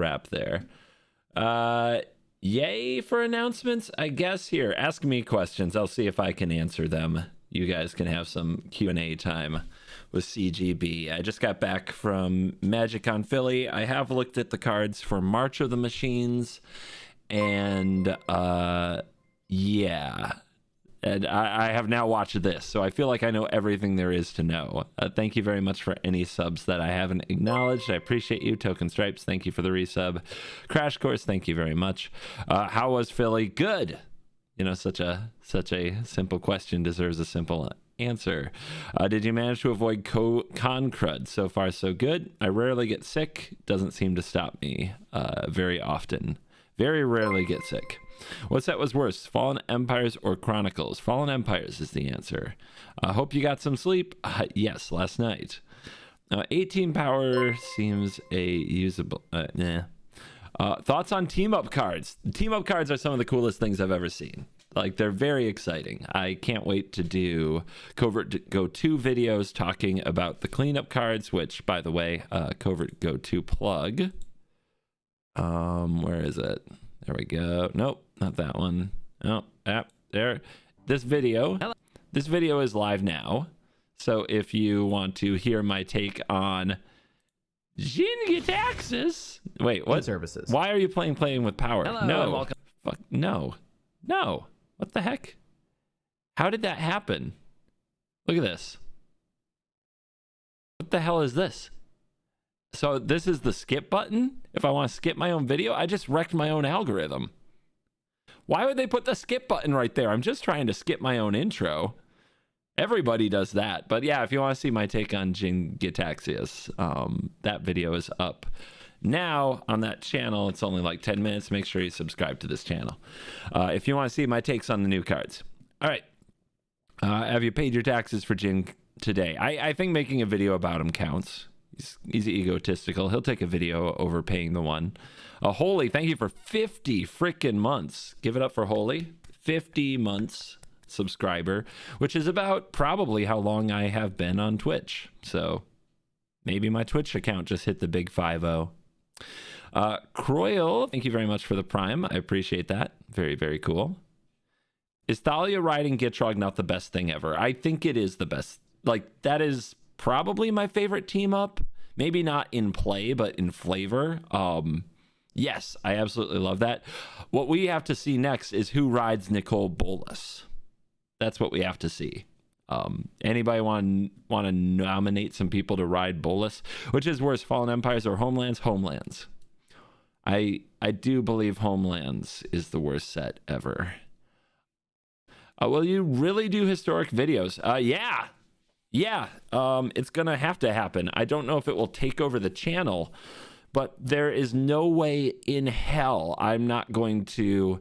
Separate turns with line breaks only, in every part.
wrap there. Yay for announcements, I guess. Here, ask me questions. I'll see if I can answer them. You guys can have some Q&A time with CGB. I just got back from MagicCon Philly. I have looked at the cards for March of the Machines, and yeah. And I have now watched this, so I feel like I know everything there is to know. Thank you very much for any subs that I haven't acknowledged. I appreciate you. Token Stripes, thank you for the resub. Crash Course, thank you very much. How was Philly? Good. You know, such a simple question deserves a simple answer. Did you manage to avoid con crud? So far, so good. I rarely get sick. Doesn't seem to stop me very often. Very rarely get sick. What set was worse, Fallen Empires or Chronicles? Fallen Empires is the answer. Hope you got some sleep. Yes, last night. 18 power seems a usable. Nah. Thoughts on team-up cards? Team-up cards are some of the coolest things I've ever seen. Like, they're very exciting. I can't wait to do CovertGo2 videos talking about the cleanup cards, which, by the way, CovertGo2 plug. Where is it? There we go. Nope, not that one. Oh, there. This video is live now. So if you want to hear my take on Jin-Gitaxias. Wait, what?
Services.
Why are you playing with power?
Hello,
no.
welcome.
Fuck, no. What the heck? How did that happen? Look at this. What the hell is this? So this is the skip button? If I want to skip my own video? I just wrecked my own algorithm. Why would they put the skip button right there? I'm just trying to skip my own intro. Everybody does that. But yeah, if you want to see my take on Jin-Gitaxias, that video is up now on that channel. It's only like 10 minutes. Make sure you subscribe to this channel if you want to see my takes on the new cards. All right. Have you paid your taxes for Jin today? I think making a video about him counts. He's egotistical. He'll take a video over paying the one. Holy, thank you for 50 freaking months. Give it up for Holy. 50 months subscriber, which is about probably how long I have been on Twitch. So maybe my Twitch account just hit the big 5-0. Croyle, thank you very much for the Prime. I appreciate that. Very, very cool. Is Thalia riding Gitrog not the best thing ever? I think it is the best. Like, that is probably my favorite team up. Maybe not in play, but in flavor. Yes, I absolutely love that. What we have to see next is who rides Nicole Bolas. That's what we have to see. Anybody want to nominate some people to ride Bolas? Which is worse, Fallen Empires or Homelands? Homelands. I do believe Homelands is the worst set ever. Will you really do historic videos? Yeah, it's gonna have to happen. I don't know if it will take over the channel, but there is no way in hell I'm not going to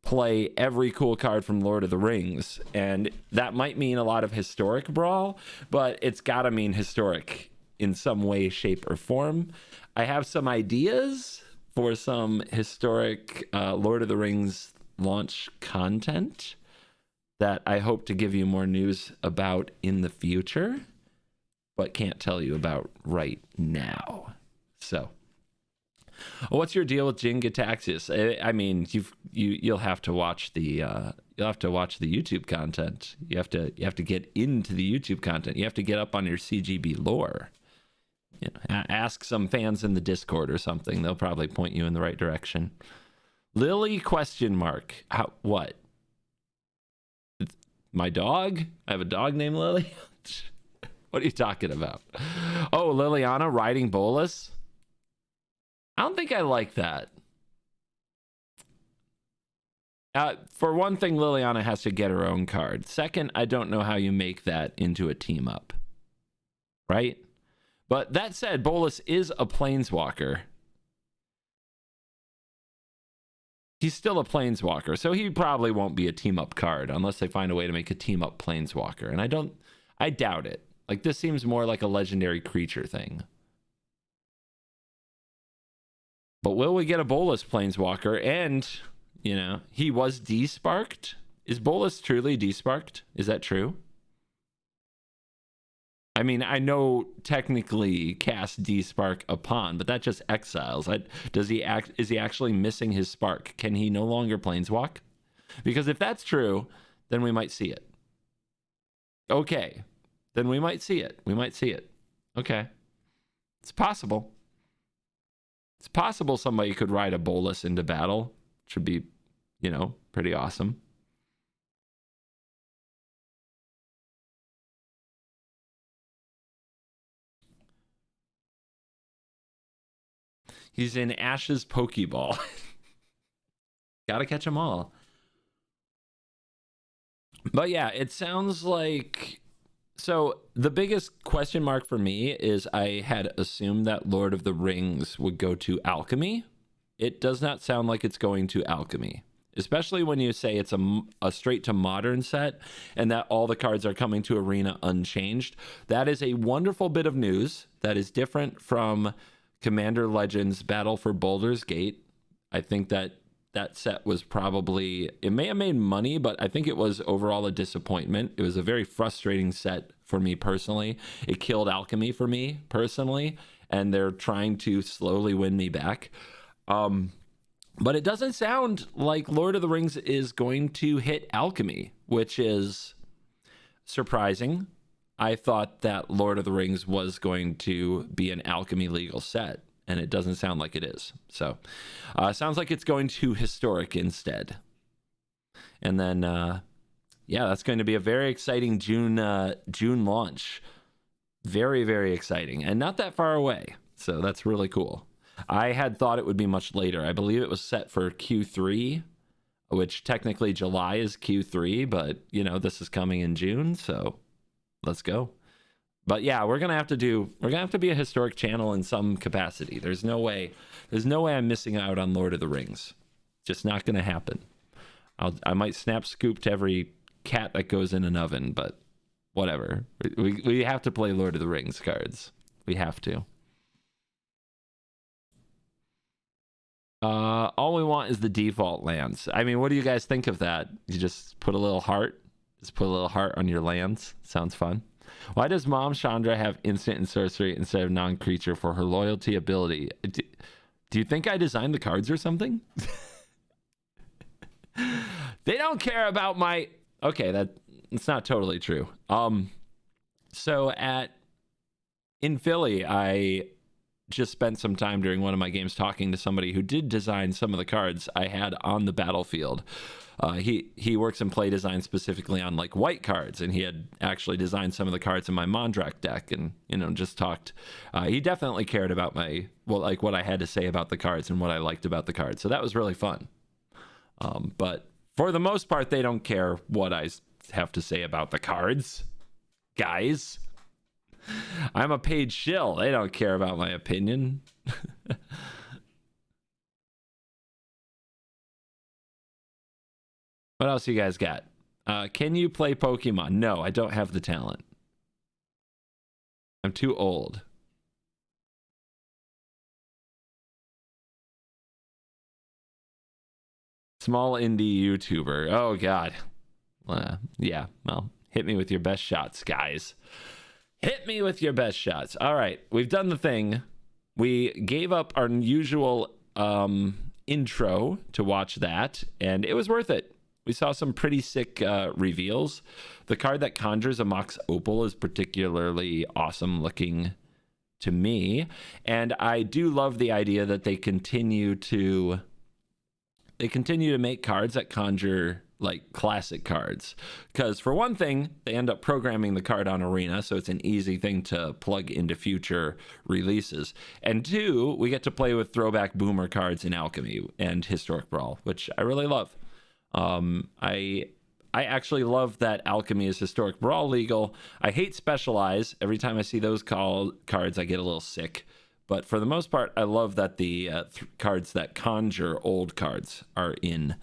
play every cool card from Lord of the Rings. And that might mean a lot of historic brawl, but it's gotta mean historic in some way, shape, or form. I have some ideas for some historic Lord of the Rings launch content that I hope to give you more news about in the future, but can't tell you about right now. So, what's your deal with Jin-Gitaxias? I mean, you'll have to watch the YouTube content. You have to get into the YouTube content. You have to get up on your CGB lore. You know, ask some fans in the Discord or something. They'll probably point you in the right direction. Lily ? How? What? My dog? I have a dog named Lily? What are you talking about? Oh, Liliana riding Bolas? I don't think I like that. For one thing, Liliana has to get her own card. Second, I don't know how you make that into a team up. Right? But that said, Bolas is a planeswalker. He's still a planeswalker, so he probably won't be a team-up card unless they find a way to make a team-up planeswalker. And I doubt it. Like, this seems more like a legendary creature thing. But will we get a Bolas planeswalker? And, you know, he was desparked. Is Bolas truly desparked? Is that true? I mean, I know technically cast D-Spark upon, but that just exiles. Is he actually missing his spark? Can he no longer planeswalk? Because if that's true, then we might see it. Okay. Then we might see it. We might see it. Okay. It's possible. It's possible somebody could ride a Bolus into battle. Which would be, you know, pretty awesome. He's in Ash's Pokeball. Gotta catch them all. But yeah, it sounds like... So the biggest question mark for me is I had assumed that Lord of the Rings would go to Alchemy. It does not sound like it's going to Alchemy, especially when you say it's a straight to modern set and that all the cards are coming to Arena unchanged. That is a wonderful bit of news that is different from Commander Legends Battle for Baldur's Gate. I think that set was probably, it may have made money, but I think it was overall a disappointment. It was a very frustrating set for me personally. It killed Alchemy for me personally, and they're trying to slowly win me back. But it doesn't sound like Lord of the Rings is going to hit Alchemy, which is surprising. I thought that Lord of the Rings was going to be an Alchemy legal set, and it doesn't sound like it is. So sounds like it's going to Historic instead. And then, yeah, that's going to be a very exciting June launch. Very, very exciting, and not that far away. So that's really cool. I had thought it would be much later. I believe it was set for Q3, which technically July is Q3, but, you know, this is coming in June, so let's go. But yeah, we're gonna have to be a historic channel in some capacity. There's no way I'm missing out on Lord of the Rings. Just not gonna happen. I might snap scoop to every cat that goes in an oven, but whatever. We have to play Lord of the Rings cards. We have to. All we want is the default lands. I mean, what do you guys think of that? You just put a little heart? Just put a little heart on your lands? Sounds fun. Why does Mom Chandra have instant and sorcery instead of non-creature for her loyalty ability? Do you think I designed the cards or something? They don't care about my... Okay, it's not totally true. So in Philly, I just spent some time during one of my games talking to somebody who did design some of the cards I had on the battlefield. He works in play design specifically on like white cards, and he had actually designed some of the cards in my Mondrak deck, and just talked. He definitely cared about what I had to say about the cards and what I liked about the cards, so that was really fun. But for the most part, they don't care what I have to say about the cards, guys. I'm a paid shill. They don't care about my opinion. What else you guys got? Can you play Pokemon? No, I don't have the talent. I'm too old. Small indie YouTuber. Oh, God. Yeah, well, hit me with your best shots, guys. Hit me with your best shots. All right, we've done the thing. We gave up our usual intro to watch that, and it was worth it. We saw some pretty sick reveals. The card that conjures a Mox Opal is particularly awesome looking to me, and I do love the idea that they continue to make cards that conjure like classic cards, because for one thing, they end up programming the card on Arena, so it's an easy thing to plug into future releases. And two, we get to play with throwback boomer cards in Alchemy and Historic Brawl, which I really love. I actually love that Alchemy is Historic Brawl legal. I hate Specialize. Every time I see those cards, I get a little sick. But for the most part, I love that the cards that conjure old cards are in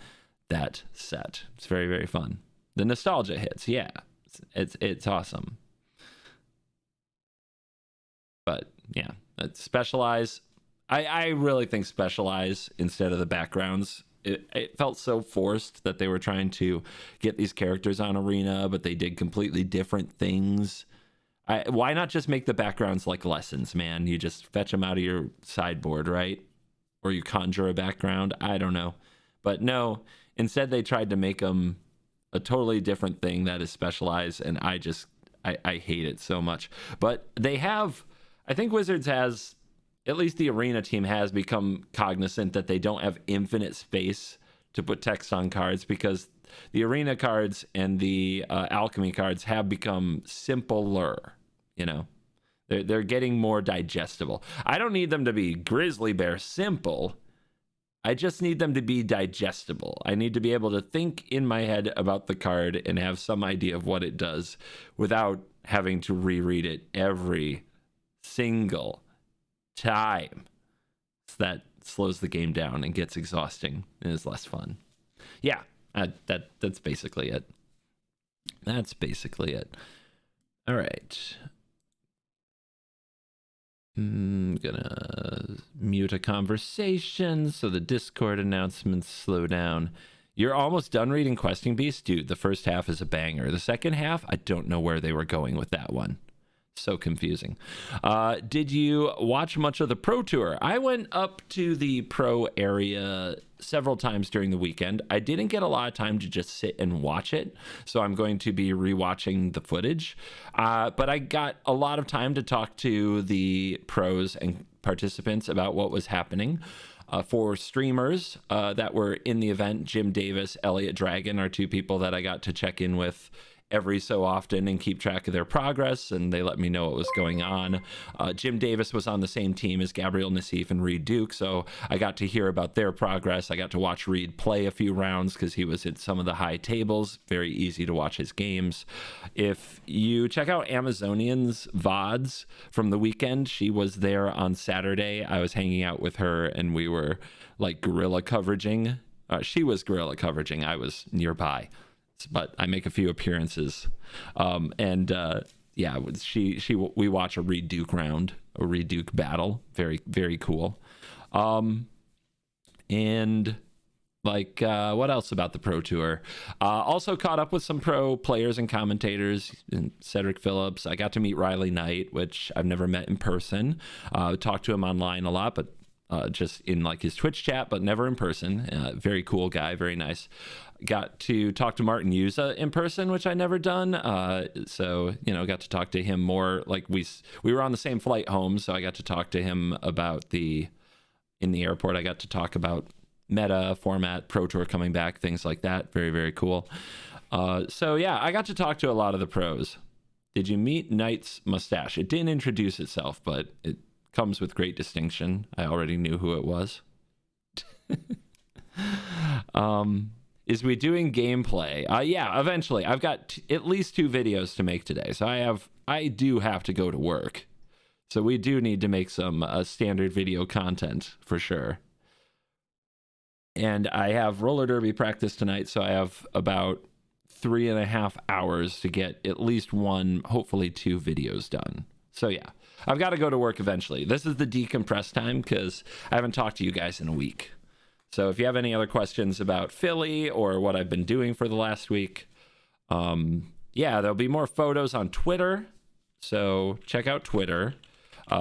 that set. It's very, very fun. The nostalgia hits, yeah. It's awesome. But yeah, Specialize. I really think Specialize instead of the backgrounds. It felt so forced that they were trying to get these characters on Arena, but they did completely different things. Why not just make the backgrounds like lessons, man? You just fetch them out of your sideboard, right? Or you conjure a background. I don't know. But no, instead they tried to make them a totally different thing that is specialized, and I hate it so much. But they have, I think Wizards has, at least the Arena team has become cognizant that they don't have infinite space to put text on cards, because the Arena cards and the Alchemy cards have become simpler, you know? They're getting more digestible. I don't need them to be Grizzly Bear simple. I just need them to be digestible. I need to be able to think in my head about the card and have some idea of what it does without having to reread it every single time. So that slows the game down and gets exhausting and is less fun. Yeah, that's basically it. That's basically it. All right. I'm gonna mute a conversation so the Discord announcements slow down. You're almost done reading Questing Beast? Dude, the first half is a banger. The second half, I don't know where they were going with that one. So confusing. Did you watch much of the Pro Tour? I went up to the Pro area several times during the weekend. I didn't get a lot of time to just sit and watch it, so I'm going to be rewatching the footage. But I got a lot of time to talk to the pros and participants about what was happening. For streamers that were in the event, Jim Davis, Elliot Dragon are two people that I got to check in with every so often and keep track of their progress, and they let me know what was going on. Jim Davis was on the same team as Gabriel Nassif and Reed Duke, so I got to hear about their progress. I got to watch Reed play a few rounds because he was at some of the high tables. Very easy to watch his games. If you check out Amazonian's VODs from the weekend, she was there on Saturday. I was hanging out with her and we were like guerrilla coveraging. She was guerrilla coveraging. I was nearby, but I make a few appearances. Yeah, we watch a Reed Duke round, a Reed Duke battle. Very, very cool. And like, what else about the Pro Tour? Also caught up with some pro players and commentators, and Cedric Phillips. I got to meet Riley Knight, which I've never met in person. Talked to him online a lot, but just in like his Twitch chat, but never in person. Very cool guy, very nice. Got to talk to Martin Yuza in person, which I never done. So, you know, got to talk to him more. Like we were on the same flight home, so I got to talk to him about in the airport. I got to talk about meta, format, Pro Tour coming back, things like that. Very, very cool. So yeah, I got to talk to a lot of the pros. Did you meet Knight's mustache? It didn't introduce itself, but it comes with great distinction. I already knew who it was. Is we doing gameplay? Yeah, eventually. I've got at least 2 videos to make today, so I do have to go to work. So we do need to make some standard video content for sure. And I have roller derby practice tonight, so I have about 3.5 hours to get at least 1, hopefully 2 videos done. So yeah, I've got to go to work eventually. This is the decompress time because I haven't talked to you guys in a week. So if you have any other questions about Philly or what I've been doing for the last week, yeah, there'll be more photos on Twitter. So check out Twitter.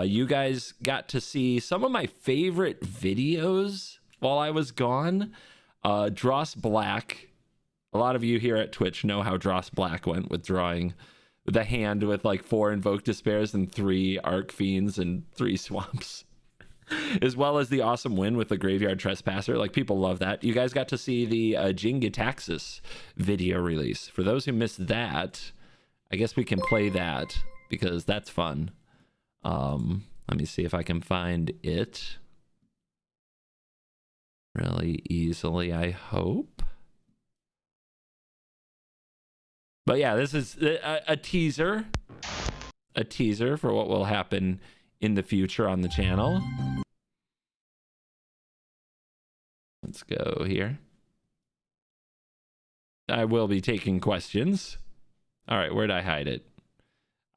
You guys got to see some of my favorite videos while I was gone. Dross Black. A lot of you here at Twitch know how Dross Black went with drawing the hand with like 4 Invoke Despairs and 3 Arc Fiends and 3 Swamps. As well as the awesome win with the Graveyard Trespasser. Like, people love that. You guys got to see the Jingitaxis video release. For those who missed that, I guess we can play that because that's fun. Let me see if I can find it really easily, I hope. But yeah, this is a teaser for what will happen in the future on the channel. Let's go here. I will be taking questions. All right, where'd I hide it?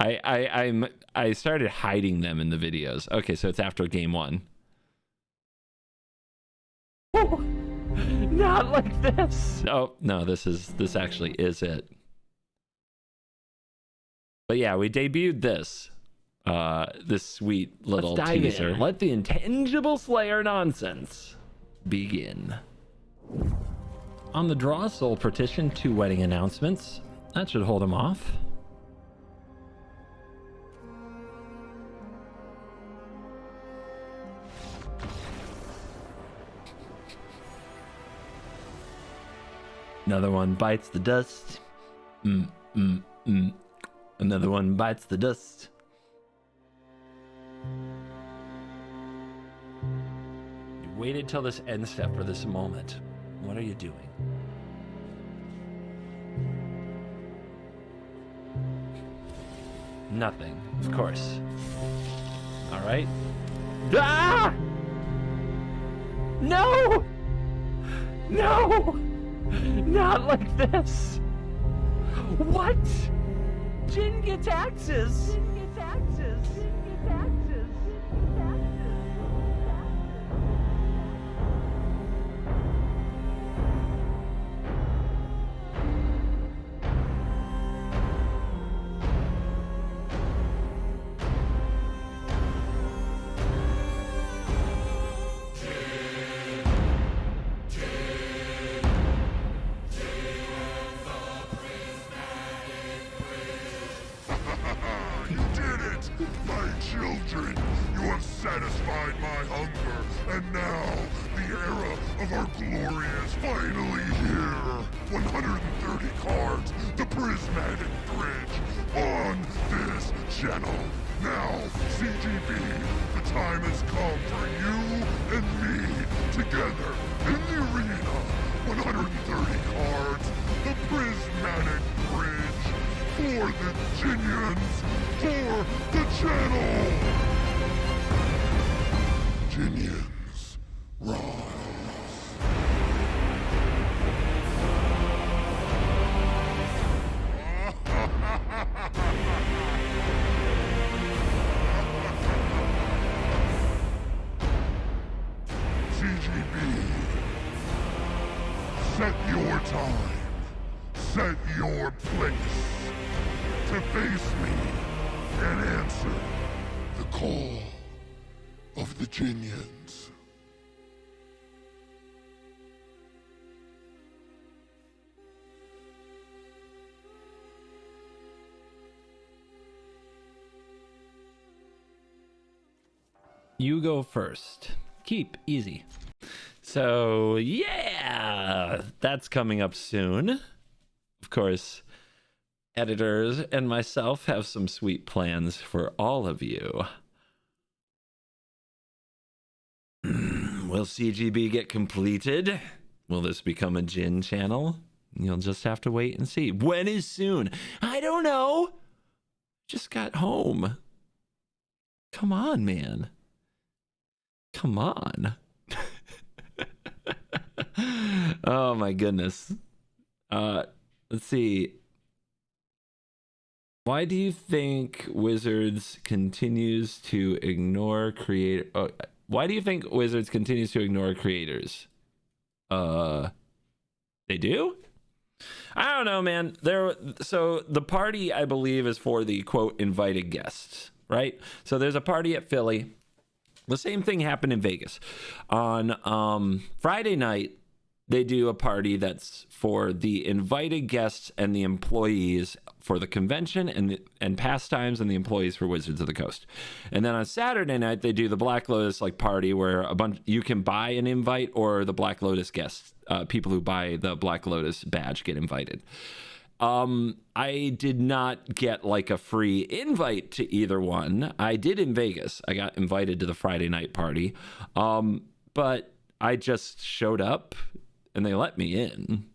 I started hiding them in the videos. Okay, so it's after game 1. Not like this. Oh no, this actually is it. But yeah, we debuted this. This sweet little teaser. Let the intangible Slayer nonsense begin. On the draw, Soul Partition, 2 wedding announcements. That should hold him off. Another one bites the dust. Another one bites the dust. You waited till this end step for this moment. What are you doing? Nothing, of course. All right. Ah! No! No! Not like this. What? Jin gets axes. Jin gets axes. Jin gets axes.
Children, you have satisfied my hunger, and now the era of our glory is finally here. 130 cards, the prismatic bridge, on this channel. Now, CGB, the time has come for you and me together in the arena. 130 cards, the prismatic bridge, for the Ginians, for the channel! Ginians, rise. CGB, set your time, set your place. To face me and answer the call of the Ginians.
You go first. Keep easy. So yeah, that's coming up soon. Of course, editors and myself have some sweet plans for all of you. Will CGB get completed? Will this become a Jin channel? You'll just have to wait and see. When is soon? I don't know. Just got home. Come on, man. Come on. Oh my goodness. Let's see. Why do you think Wizards continues to ignore why do you think Wizards continues to ignore creators? They do? I don't know, man. So the party, I believe, is for the quote invited guests, right? So there's a party at Philly. The same thing happened in Vegas. On Friday night, they do a party that's for the invited guests and the employees for the convention and pastimes and the employees for Wizards of the Coast. And then on Saturday night, they do the Black Lotus party where you can buy an invite, or the Black Lotus guests, people who buy the Black Lotus badge get invited. I did not get a free invite to either one. I did in Vegas. I got invited to the Friday night party. But I just showed up and they let me in.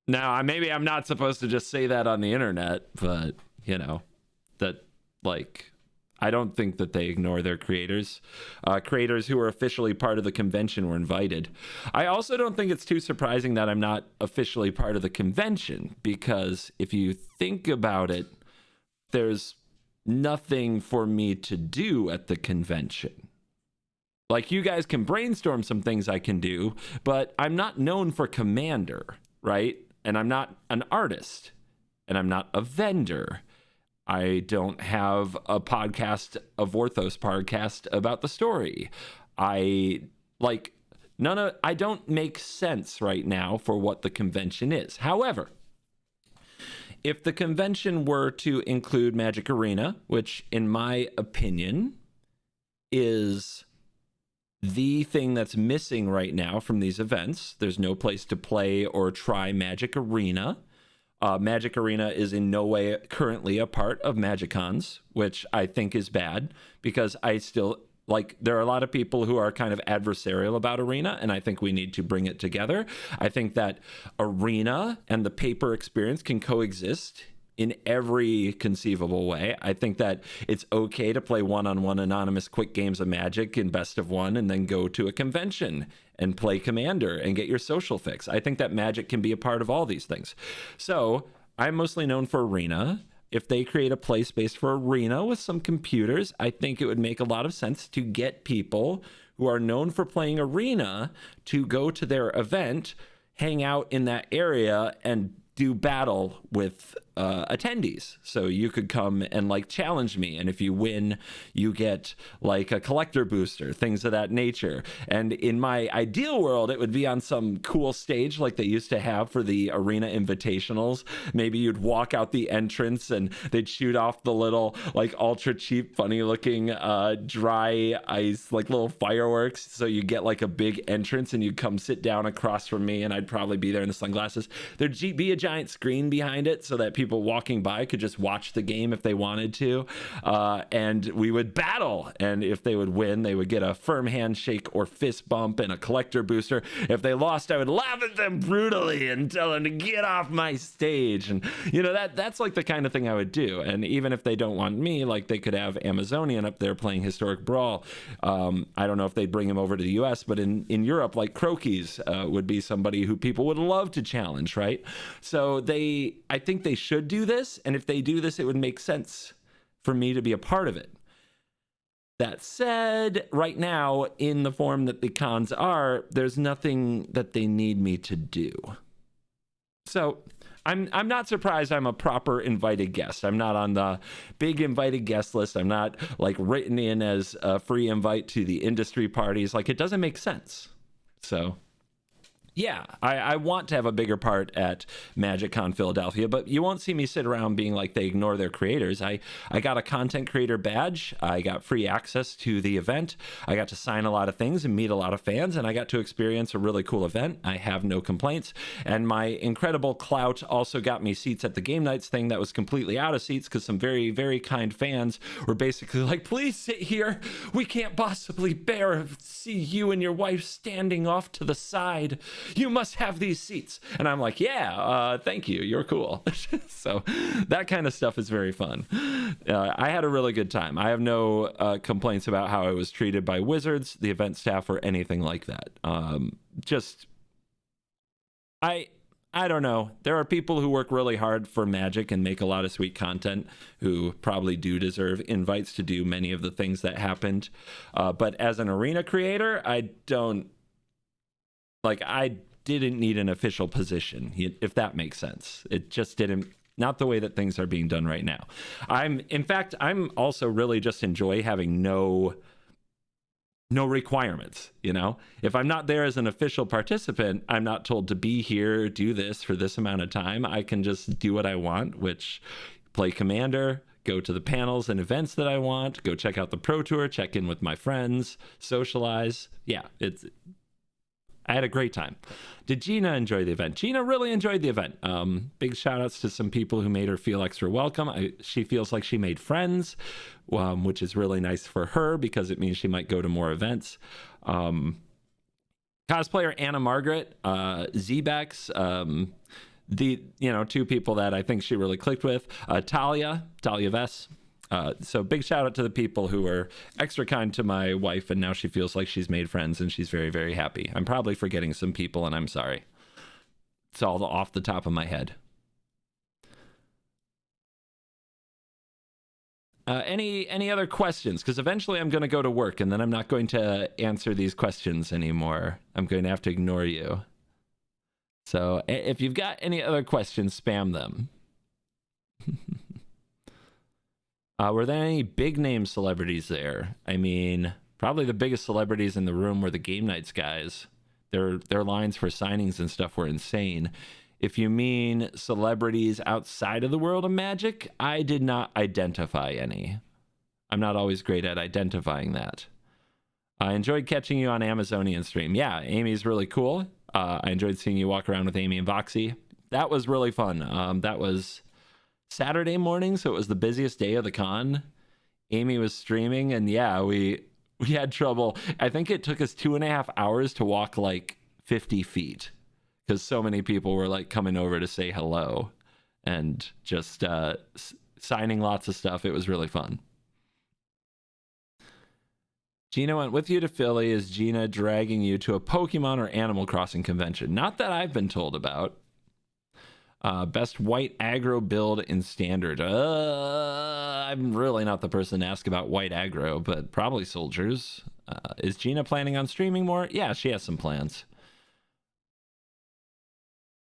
Now, maybe I'm not supposed to just say that on the internet, but I don't think that they ignore their creators. Creators who are officially part of the convention were invited. I also don't think it's too surprising that I'm not officially part of the convention, because if you think about it, there's nothing for me to do at the convention. You guys can brainstorm some things I can do, but I'm not known for Commander, right? And I'm not an artist, and I'm not a vendor. I don't have a podcast, a Vorthos podcast about the story. I don't make sense right now for what the convention is. However, if the convention were to include Magic Arena, which in my opinion is the thing that's missing right now from these events, there's no place to play or try Magic Arena. Magic Arena is in no way currently a part of MagicCons, which I think is bad, because I still there are a lot of people who are kind of adversarial about Arena, and I think we need to bring it together. I think that Arena and the paper experience can coexist in every conceivable way. I think that it's okay to play one-on-one anonymous quick games of Magic in best of one and then go to a convention and play Commander and get your social fix. I think that Magic can be a part of all these things. So I'm mostly known for Arena. If they create a play space for Arena with some computers, I think it would make a lot of sense to get people who are known for playing Arena to go to their event, hang out in that area, and do battle with attendees. So you could come and challenge me, and if you win, you get a collector booster, things of that nature. And in my ideal world, it would be on some cool stage like they used to have for the Arena Invitationals. Maybe you'd walk out the entrance and they'd shoot off the little ultra cheap, funny looking dry ice little fireworks, so you get a big entrance and you'd come sit down across from me, and I'd probably be there in the sunglasses. There'd be a giant screen behind it so that people walking by could just watch the game if they wanted to, and we would battle, and if they would win, they would get a firm handshake or fist bump and a collector booster. If they lost, I would laugh at them brutally and tell them to get off my stage. And that's the kind of thing I would do. And even if they don't want me, they could have Amazonian up there playing Historic Brawl. I don't know if they'd bring him over to the US, but in Europe, Crokies would be somebody who people would love to challenge, right? So I think they should do this, and if they do this, it would make sense for me to be a part of it. That said, right now, in the form that the cons are, there's nothing that they need me to do. So I'm not surprised I'm a proper invited guest. I'm not on the big invited guest list. I'm not written in as a free invite to the industry parties. It doesn't make sense. So yeah, I want to have a bigger part at MagicCon Philadelphia, but you won't see me sit around being they ignore their creators. I got a content creator badge. I got free access to the event. I got to sign a lot of things and meet a lot of fans, and I got to experience a really cool event. I have no complaints. And my incredible clout also got me seats at the game nights thing that was completely out of seats because some very, very kind fans were basically please sit here. We can't possibly bear to see you and your wife standing off to the side. You must have these seats. And I'm yeah, thank you. You're cool. So that kind of stuff is very fun. I had a really good time. I have no complaints about how I was treated by Wizards, the event staff, or anything like that. I don't know. There are people who work really hard for Magic and make a lot of sweet content who probably do deserve invites to do many of the things that happened. But as an Arena creator, I didn't need an official position, if that makes sense. It just didn't, not the way that things are being done right now. I'm also really just enjoy having no requirements. If I'm not there as an official participant, I'm not told to be here, do this for this amount of time. I can just do what I want, which play Commander, go to the panels and events that I want, go check out the Pro Tour, check in with my friends, socialize. Yeah, I had a great time. Did Gina enjoy the event? Gina really enjoyed the event. Big shout outs to some people who made her feel extra welcome. She feels like she made friends, which is really nice for her because it means she might go to more events. Cosplayer Anna Margaret, Zbex, the two people that I think she really clicked with, Talia Vess. So big shout out to the people who were extra kind to my wife, and now she feels like she's made friends and she's very, very happy. I'm probably forgetting some people, and I'm sorry. It's all off the top of my head. Any other questions? Because eventually I'm going to go to work, and then I'm not going to answer these questions anymore. I'm going to have to ignore you. So if you've got any other questions, spam them. Were there any big name celebrities there? I mean, probably the biggest celebrities in the room were the Game Nights guys. Their lines for signings and stuff were insane. If you mean celebrities outside of the world of Magic, I did not identify any. I'm not always great at identifying that. I enjoyed catching you on Amazonian stream. Yeah, Amy's really cool. I enjoyed seeing you walk around with Amy and Voxy. That was really fun. That was Saturday morning, so it was the busiest day of the con. Amy was streaming, and yeah, we had trouble. I think it took us 2.5 hours to walk like 50 feet because so many people were like coming over to say hello and just signing lots of stuff. It was really fun. Gina went with you to Philly. Is Gina dragging you to a Pokemon or Animal Crossing convention? Not that I've been told about. Best white aggro build in standard. I'm really not the person to ask about white aggro, but probably soldiers. Is Gina planning on streaming more? Yeah, she has some plans.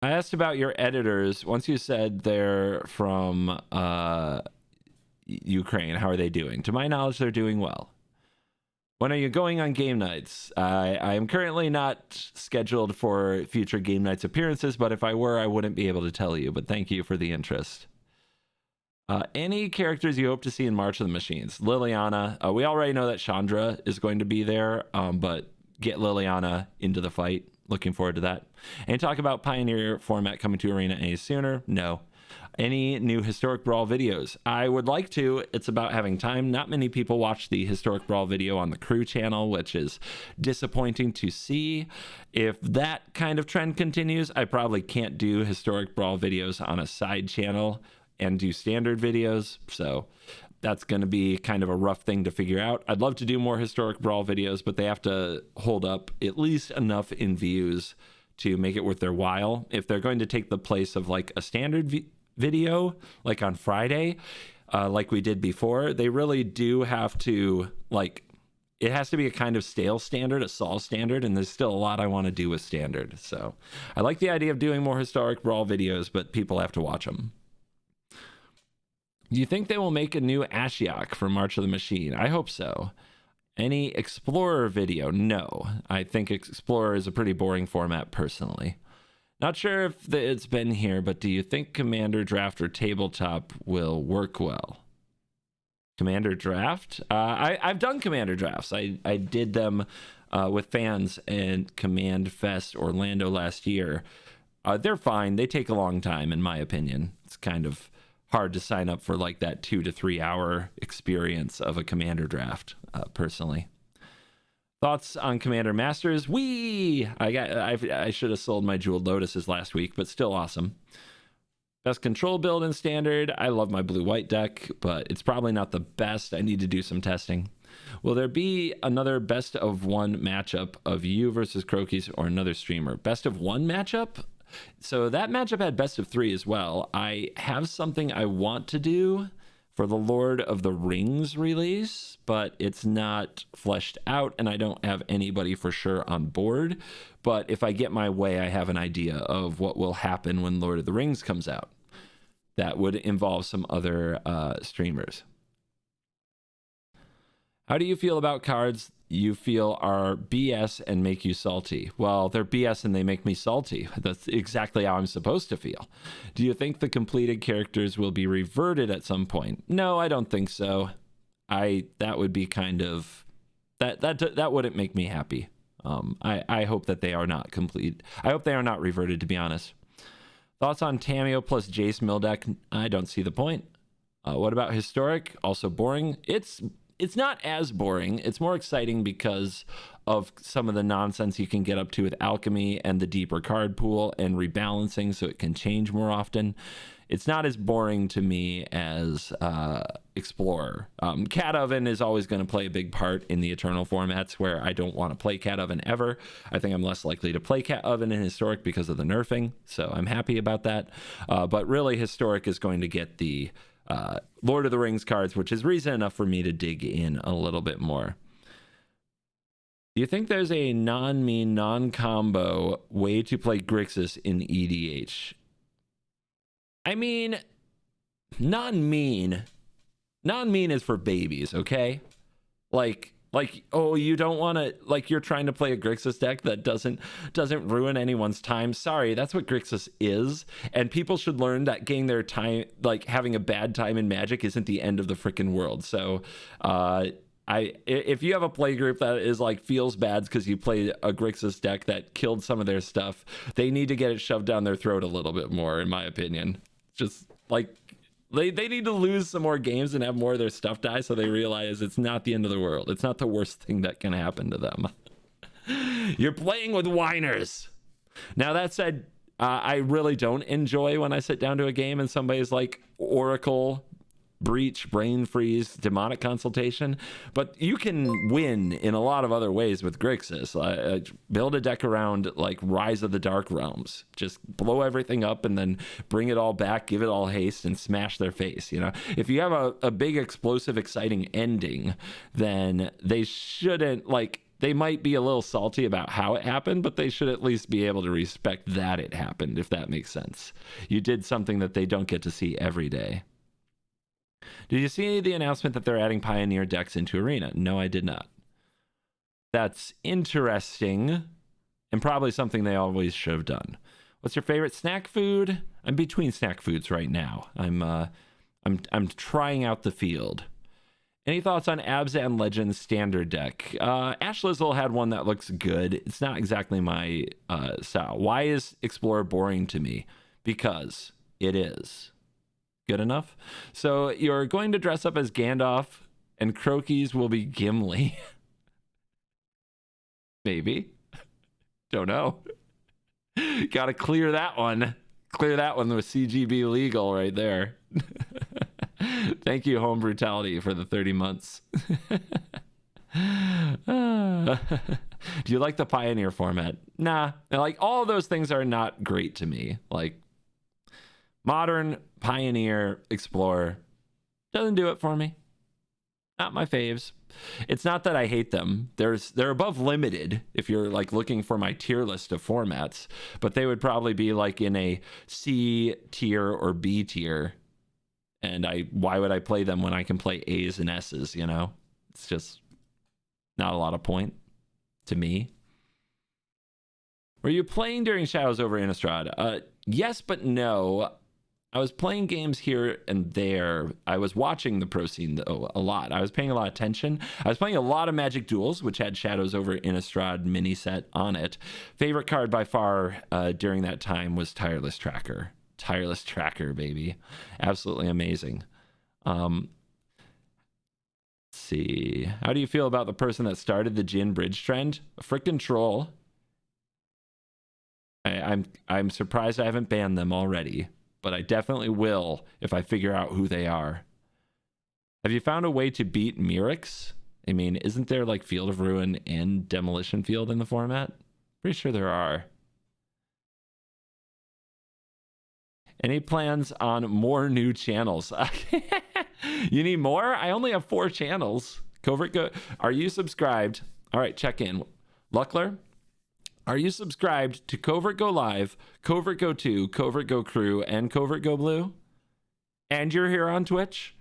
I asked about your editors. Once you said they're from Ukraine, how are they doing? To my knowledge, they're doing well. When are you going on game nights? I am currently not scheduled for future game nights appearances, but if I were, I wouldn't be able to tell you. But thank you for the interest. Any characters you hope to see in March of the Machines? Liliana. We already know that Chandra is going to be there, but get Liliana into the fight. Looking forward to that. And talk about Pioneer format coming to Arena any sooner? No. Any new Historic Brawl videos? I would like to. It's about having time. Not many people watch the Historic Brawl video on the crew channel, which is disappointing to see. If that kind of trend continues, I probably can't do Historic Brawl videos on a side channel and do standard videos. So that's going to be kind of a rough thing to figure out. I'd love to do more Historic Brawl videos, but they have to hold up at least enough in views to make it worth their while. If they're going to take the place of like a standard video like on Friday, like we did before, they really do have to, like, it has to be a kind of stale standard, a Saul standard, and there's still a lot I want to do with standard. So I like the idea of doing more Historic Brawl videos, but people have to watch them. Do you think they will make a new Ashiok for March of the Machine? I hope so. Any Explorer video? No. I think Explorer is a pretty boring format personally. Not sure if it's been here, but do you think Commander Draft or Tabletop will work well? Commander Draft? I've done Commander Drafts. I did them with fans and Command Fest Orlando last year. They're fine. They take a long time, in my opinion. It's kind of hard to sign up for like that 2 to 3 hour experience of a Commander Draft, personally. Thoughts on Commander Masters? I should have sold my Jeweled Lotuses last week, but still awesome. Best control build in standard. I love my blue-white deck, but it's probably not the best. I need to do some testing. Will there be another best of one matchup of you versus Crokies or another streamer? Best of one matchup? So that matchup had best of 3 as well. I have something I want to do for the Lord of the Rings release, but it's not fleshed out and I don't have anybody for sure on board. But if I get my way, I have an idea of what will happen when Lord of the Rings comes out. That would involve some other streamers. How do you feel about cards you feel are BS and make you salty? Well, they're BS and they make me salty. That's exactly how I'm supposed to feel. Do you think the completed characters will be reverted at some point? No, I don't think so. That would be kind of that wouldn't make me happy. I hope that they are not complete. I hope they are not reverted, to be honest. Thoughts on Tameo plus Jace mill deck? I don't see the point. What about Historic? Also boring. It's not as boring. It's more exciting because of some of the nonsense you can get up to with alchemy and the deeper card pool and rebalancing, so it can change more often. It's not as boring to me as Explorer. Cat Oven is always going to play a big part in the Eternal formats where I don't want to play Cat Oven ever. I think I'm less likely to play Cat Oven in Historic because of the nerfing, so I'm happy about that. But really, Historic is going to get the Lord of the Rings cards, which is reason enough for me to dig in a little bit more. Do you think there's a non-mean, non-combo way to play Grixis in EDH? I mean, non-mean. Non-mean is for babies, okay? Like, oh, you don't want to, like, you're trying to play a Grixis deck that doesn't ruin anyone's time. Sorry, that's what Grixis is. And people should learn that getting their time, like, having a bad time in Magic isn't the end of the freaking world. So, if you have a play group that is like feels bad because you played a Grixis deck that killed some of their stuff, they need to get it shoved down their throat a little bit more, in my opinion. Just like they need to lose some more games and have more of their stuff die so they realize it's not the end of the world. It's not the worst thing that can happen to them. You're playing with whiners. Now, that said, I really don't enjoy when I sit down to a game and somebody's like Oracle, Breach, Brain Freeze, Demonic Consultation, but you can win in a lot of other ways with Grixis. Build a deck around like Rise of the Dark Realms. Just blow everything up and then bring it all back, give it all haste, and smash their face. You know, if you have a big, explosive, exciting ending, then they shouldn't, like, they might be a little salty about how it happened, but they should at least be able to respect that it happened, if that makes sense. You did something that they don't get to see every day. Did you see the announcement that they're adding Pioneer decks into Arena? No, I did not. That's interesting, and probably something they always should have done. What's your favorite snack food? I'm between snack foods right now. I'm trying out the field. Any thoughts on Abzan Legends standard deck? Ash Lizzle had one that looks good. It's not exactly my style. Why is Explorer boring to me? Because it is. Good enough? So you're going to dress up as Gandalf and Croakies will be Gimli. Maybe. Don't know. Gotta clear that one. Clear that one with CGB legal right there. Thank you, Home Brutality, for the 30 months. Do you like the Pioneer format? Nah. Like, all of those things are not great to me. Like, Modern, Pioneer, Explorer doesn't do it for me. Not my faves. It's not that I hate them. They're above limited if you're like looking for my tier list of formats, but they would probably be like in a C tier or B tier. And why would I play them when I can play A's and S's, you know? It's just not a lot of point to me. Were you playing during Shadows over Innistrad? Yes, but no. I was playing games here and there. I was watching the pro scene, though, a lot. I was paying a lot of attention. I was playing a lot of Magic Duels, which had Shadows over Innistrad mini set on it. Favorite card by far during that time was Tireless Tracker. Tireless Tracker, baby. Absolutely amazing. Let's see. How do you feel about the person that started the Jhin Bridge trend? A frickin' troll. I'm surprised I haven't banned them already, but I definitely will if I figure out who they are. Have you found a way to beat Mirix? I mean, isn't there like Field of Ruin and Demolition Field in the format? Pretty sure there are. Any plans on more new channels? You need more? I only have 4 channels. Are you subscribed? All right, check in. Luckler, are you subscribed to Covert Go Live, Covert Go 2, Covert Go Crew, and Covert Go Blue? And you're here on Twitch?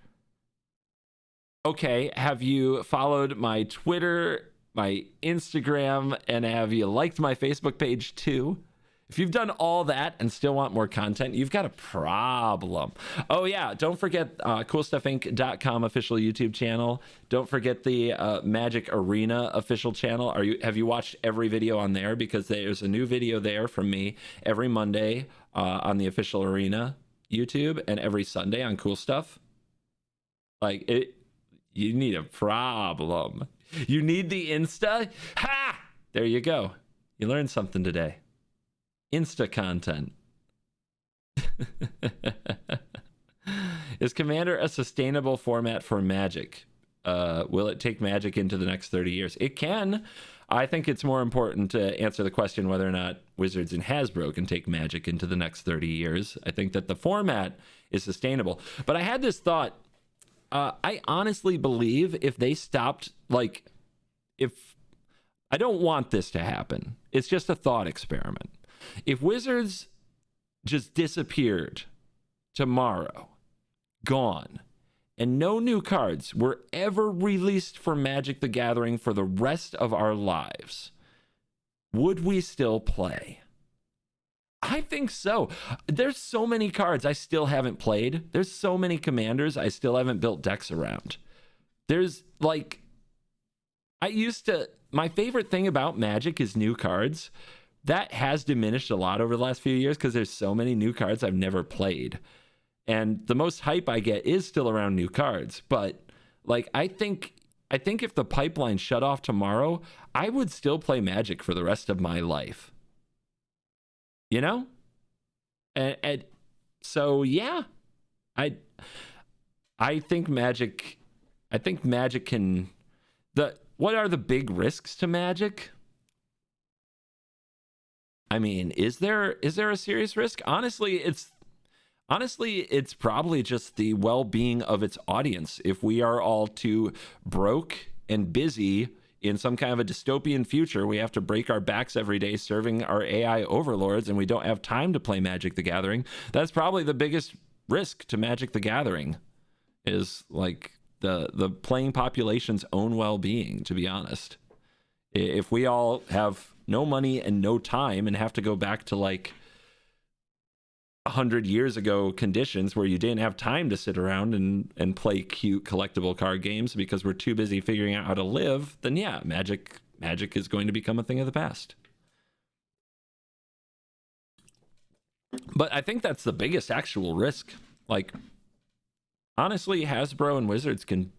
Okay, have you followed my Twitter, my Instagram, and have you liked my Facebook page too? If you've done all that and still want more content, you've got a problem. Oh yeah, don't forget CoolStuffInc.com official YouTube channel. Don't forget the Magic Arena official channel. Have you watched every video on there? Because there's a new video there from me every Monday on the official Arena YouTube and every Sunday on Cool Stuff. Like it, you need a problem. You need the Insta. Ha! There you go. You learned something today. Insta content. Is Commander a sustainable format for Magic? Will it take Magic into the next 30 years? It can. I think it's more important to answer the question whether or not Wizards and Hasbro can take Magic into the next 30 years. I think that the format is sustainable. But I had this thought. I honestly believe if they stopped, like, if I don't want this to happen. It's just a thought experiment. If Wizards just disappeared tomorrow, gone, and no new cards were ever released for Magic the Gathering for the rest of our lives, would we still play? I think so. There's so many cards I still haven't played. There's so many commanders I still haven't built decks around. There's like, my favorite thing about Magic is new cards. That has diminished a lot over the last few years because there's so many new cards I've never played. And the most hype I get is still around new cards. But like, I think if the pipeline shut off tomorrow, I would still play Magic for the rest of my life. You know? And so yeah, I think Magic can. What are the big risks to Magic? I mean, is there a serious risk? Honestly, it's probably just the well-being of its audience. If we are all too broke and busy in some kind of a dystopian future, we have to break our backs every day serving our AI overlords, and we don't have time to play Magic the Gathering. That's probably the biggest risk to Magic the Gathering, is like the playing population's own well-being, to be honest. If we all have no money and no time and have to go back to like 100 years ago conditions where you didn't have time to sit around and play cute collectible card games because we're too busy figuring out how to live, then yeah, Magic is going to become a thing of the past. But I think that's the biggest actual risk. Like, honestly, Hasbro and Wizards can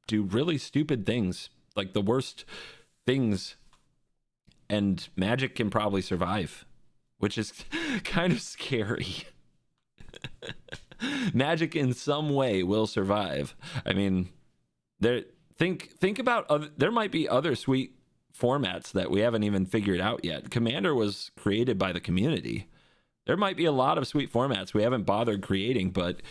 do really stupid things, like the worst things, and Magic can probably survive, which is kind of scary. Magic in some way will survive. I mean, think about there might be other sweet formats that we haven't even figured out yet. Commander was created by the community. There might be a lot of sweet formats we haven't bothered creating, but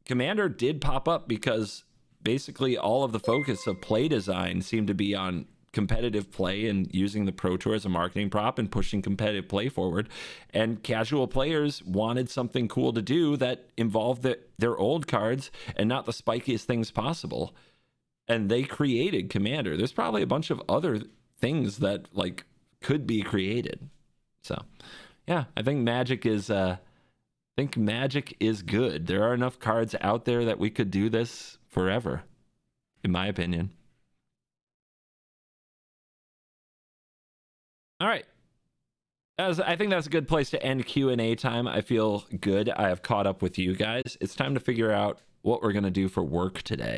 Commander did pop up because basically all of the focus of play design seemed to be on competitive play and using the Pro Tour as a marketing prop and pushing competitive play forward. And casual players wanted something cool to do that involved their old cards and not the spikiest things possible. And they created Commander. There's probably a bunch of other things that like could be created. So yeah, I think Magic is good. There are enough cards out there that we could do this forever, in my opinion. All right. I think that's a good place to end Q&A time. I feel good. I have caught up with you guys. It's time to figure out what we're going to do for work today.